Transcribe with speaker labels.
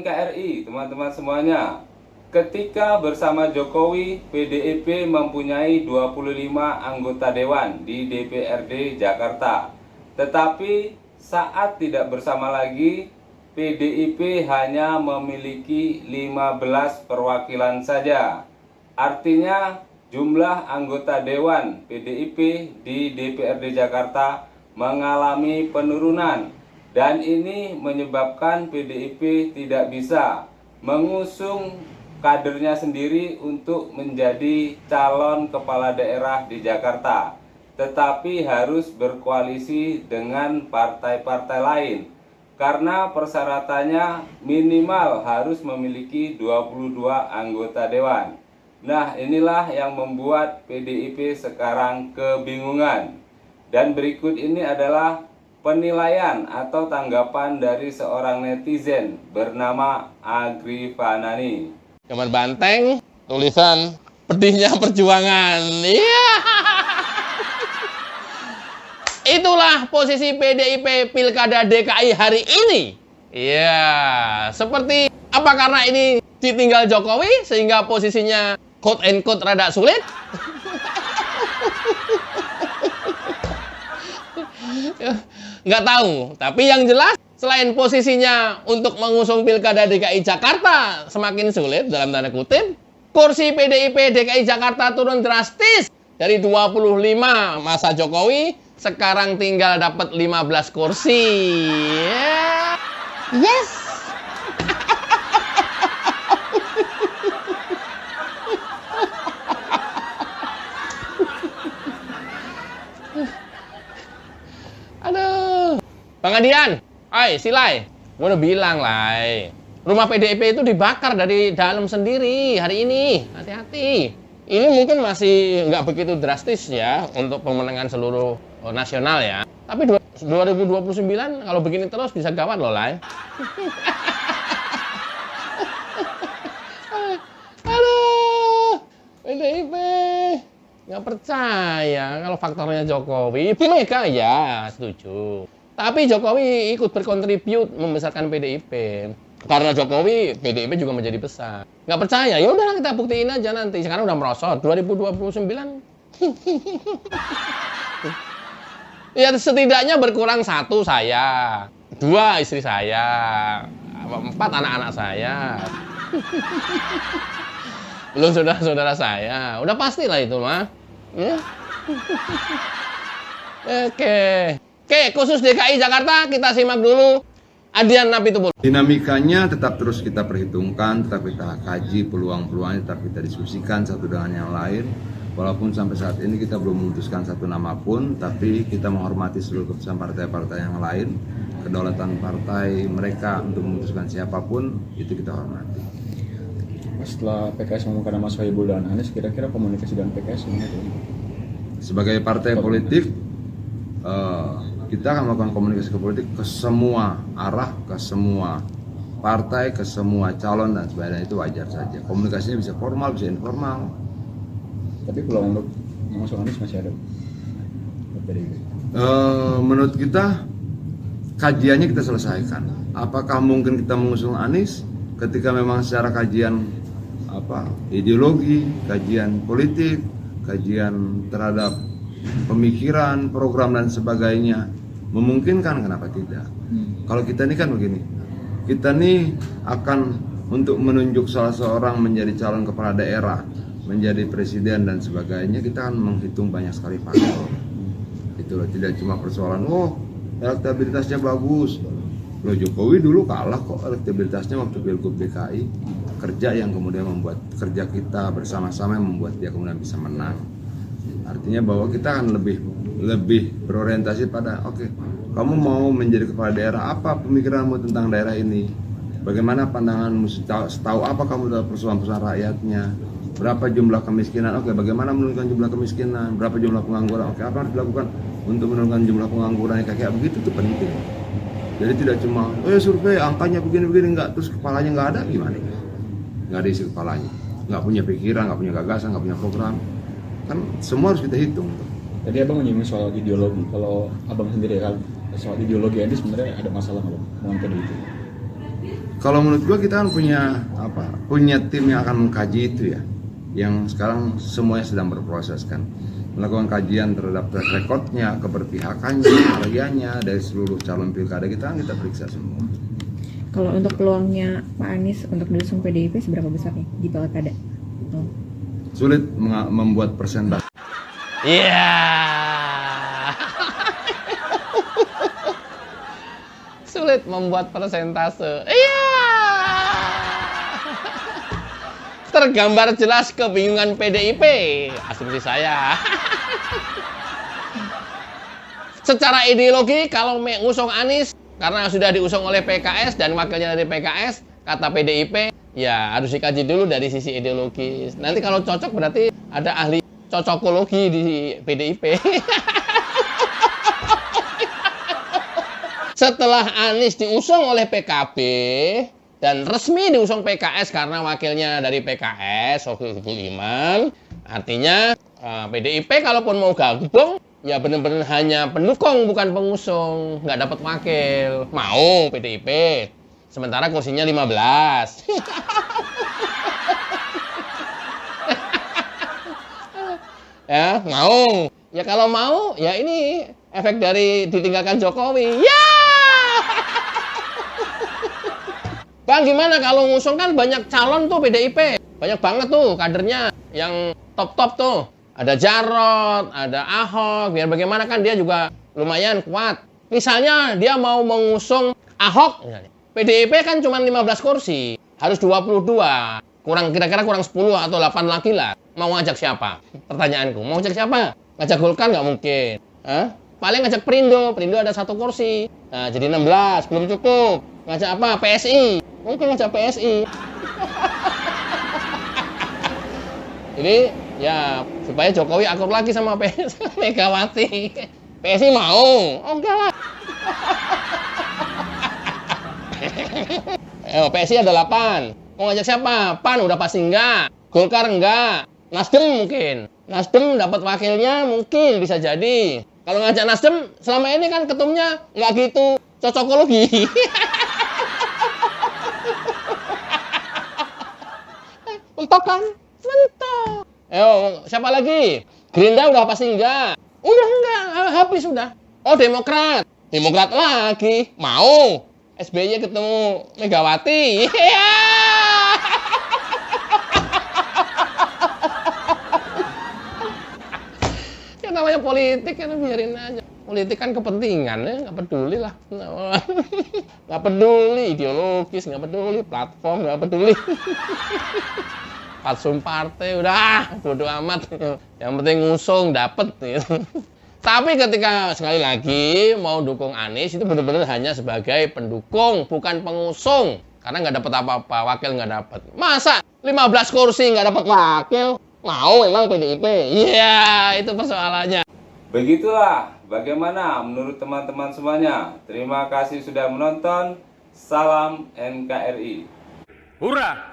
Speaker 1: NKRI, teman-teman semuanya. Ketika bersama Jokowi, PDIP mempunyai 25 anggota dewan di DPRD Jakarta. Tetapi saat tidak bersama lagi, PDIP hanya memiliki 15 perwakilan saja. Artinya jumlah anggota dewan PDIP di DPRD Jakarta mengalami penurunan. Dan ini menyebabkan PDIP tidak bisa mengusung kadernya sendiri untuk menjadi calon kepala daerah di Jakarta, tetapi harus berkoalisi dengan partai-partai lain karena persyaratannya minimal harus memiliki 22 anggota dewan. Nah, inilah yang membuat PDIP sekarang kebingungan. Dan berikut ini adalah penilaian atau tanggapan dari seorang netizen bernama Agri Fanani.
Speaker 2: Gambar banteng, tulisan pedihnya perjuangan. Iya. Itulah posisi PDIP Pilkada DKI hari ini. Iya, seperti apa karena ini ditinggal Jokowi sehingga posisinya quote and quote rada sulit? Nggak tahu, tapi yang jelas selain posisinya untuk mengusung Pilkada DKI Jakarta semakin sulit dalam tanda kutip, kursi PDIP DKI Jakarta turun drastis dari 25 masa Jokowi, sekarang tinggal dapat 15 kursi. Yes. Aduh. Bang Adian, hai Silai, gue udah bilang lah, rumah PDIP itu dibakar dari dalam sendiri hari ini, hati-hati. Ini mungkin masih nggak begitu drastis ya untuk pemenangan seluruh nasional ya. Tapi 2029 kalau begini terus bisa gawat loh lah. Aduh, PDIP nggak percaya kalau faktornya Jokowi. Ibu Mega ya setuju. Tapi Jokowi ikut berkontribut membesarkan PDIP. Karena Jokowi, PDIP juga menjadi besar. Nggak percaya, ya udahlah kita buktiin aja nanti. Sekarang udah merosot, 2029. Ya setidaknya berkurang 1 saya, 2 istri saya, 4 anak-anak saya. Belum saudara-saudara saya. Udah pastilah itu mah. Ya. Oke, khusus DKI Jakarta kita simak dulu. Adian Napitupulu.
Speaker 3: Dinamikanya tetap terus kita perhitungkan, tetap kita kaji peluang-peluangnya, tetap kita diskusikan satu dengan yang lain. Walaupun sampai saat ini kita belum memutuskan satu nama pun, tapi kita menghormati seluruh keputusan partai-partai yang lain. Kedaulatan partai mereka untuk memutuskan siapapun, itu kita hormati.
Speaker 4: Setelah PKS mengumumkan nama Sohibul dan Anies, kira-kira komunikasi dengan PKS gimana?
Speaker 3: Sebagai partai politik, kita akan melakukan komunikasi politik ke semua arah, ke semua partai, ke semua calon dan sebagainya, itu wajar saja. Komunikasinya bisa formal, bisa informal.
Speaker 4: Tapi peluang untuk mengusung Anies masih ada.
Speaker 3: Menurut kita, kajiannya kita selesaikan. Apakah mungkin kita mengusung Anies ketika memang secara kajian ideologi, kajian politik, kajian terhadap pemikiran, program dan sebagainya memungkinkan, kenapa tidak? Kalau kita ini kan begini, kita ini akan untuk menunjuk salah seorang menjadi calon kepala daerah, menjadi presiden dan sebagainya, kita akan menghitung banyak sekali faktor. Itu loh, tidak cuma persoalan elektabilitasnya bagus. Loh, Jokowi dulu kalah kok elektabilitasnya waktu Pilgub DKI. Kerja yang kemudian membuat kerja kita bersama-sama yang membuat dia kemudian bisa menang. Artinya bahwa kita akan lebih berorientasi pada kamu mau menjadi kepala daerah, apa pemikiranmu tentang daerah ini? Bagaimana pandanganmu, setahu apa kamu dalam persoalan-persoalan rakyatnya? Berapa jumlah kemiskinan? Bagaimana menurunkan jumlah kemiskinan? Berapa jumlah pengangguran? Apa harus dilakukan untuk menurunkan jumlah pengangguran? Kayak begitu itu penting. Jadi tidak cuma survei angkanya begini-begini, enggak, terus kepalanya nggak ada, gimana? Nggak ada isi kepalanya, nggak punya pikiran, nggak punya gagasan, nggak punya program. Kan semua harus kita hitung.
Speaker 4: Tadi abang menyinggung soal ideologi. Kalau abang sendiri kan soal ideologi ini sebenarnya ada masalah nggak bang dengan PDIP?
Speaker 3: Kalau menurut gua kita kan punya tim yang akan mengkaji itu ya, yang sekarang semuanya sedang berproses kan, melakukan kajian terhadap track recordnya, keberpihakannya, karyanya dari seluruh calon pilkada kita periksa semua.
Speaker 5: Kalau untuk peluangnya Pak Anies untuk diusung PDIP seberapa besar nih di pilkada?
Speaker 3: Sulit membuat persentase.
Speaker 2: Iya. Sulit membuat persentase. Iya. Tergambar jelas kebingungan PDIP, asumsi saya. Secara ideologi kalau mengusung Anies karena sudah diusung oleh PKS dan wakilnya dari PKS, kata PDIP, ya harus dikaji dulu dari sisi ideologis. Nanti kalau cocok berarti ada ahli cocokologi di PDIP. Setelah Anies diusung oleh PKB dan resmi diusung PKS karena wakilnya dari PKS, Sohibul Iman, artinya PDIP kalaupun mau gabung, ya benar-benar hanya pendukung bukan pengusung, nggak dapat wakil. Mau PDIP, sementara kursinya 15. Ya, mau. Ya kalau mau, ya ini efek dari ditinggalkan Jokowi. Ya! Bang, gimana kalau ngusung kan banyak calon tuh PDIP. Banyak banget tuh kadernya yang top-top tuh. Ada Jarot, ada Ahok, biar bagaimana kan dia juga lumayan kuat. Misalnya dia mau mengusung Ahok, PDIP kan cuma 15 kursi, harus 22. Kira-kira kurang 10 atau 8 lagi lah. Mau ngajak siapa? Pertanyaanku, mau ngajak siapa? Ngajak Golkar nggak mungkin. Hah? Paling ngajak Perindo ada 1 kursi. Nah, jadi 16, belum cukup. Ngajak apa? PSI. Mungkin ngajak PSI. Jadi ya supaya Jokowi akur lagi sama Megawati. PSI mau? Oke lah. PSI ada 8. Mau ngajak siapa? PAN udah pasti enggak. Golkar enggak. Nasdem mungkin. Nasdem dapat wakilnya mungkin bisa jadi. Kalau ngajak Nasdem selama ini kan ketumnya nggak gitu cocokologi. Mentok kan? Mentok. Siapa lagi? Gerindra udah pasti enggak. Udah enggak, habis sudah. Oh, Demokrat. Demokrat lagi. Mau. SBY ketemu Megawati. Ya namanya politik kan biarin aja. Politik kan kepentingan ya, nggak peduli lah. Nggak peduli ideologis, nggak peduli platform, nggak peduli. Patsum partai udah bodo amat. Yang penting ngusung dapet gitu. Tapi ketika sekali lagi mau dukung Anies itu benar-benar hanya sebagai pendukung, bukan pengusung. Karena nggak dapat apa-apa, wakil nggak dapat. Masa 15 kursi nggak dapat wakil? Mau emang PDIP? Iya, itu persoalannya.
Speaker 1: Begitulah bagaimana menurut teman-teman semuanya. Terima kasih sudah menonton. Salam NKRI.
Speaker 6: Hurrah!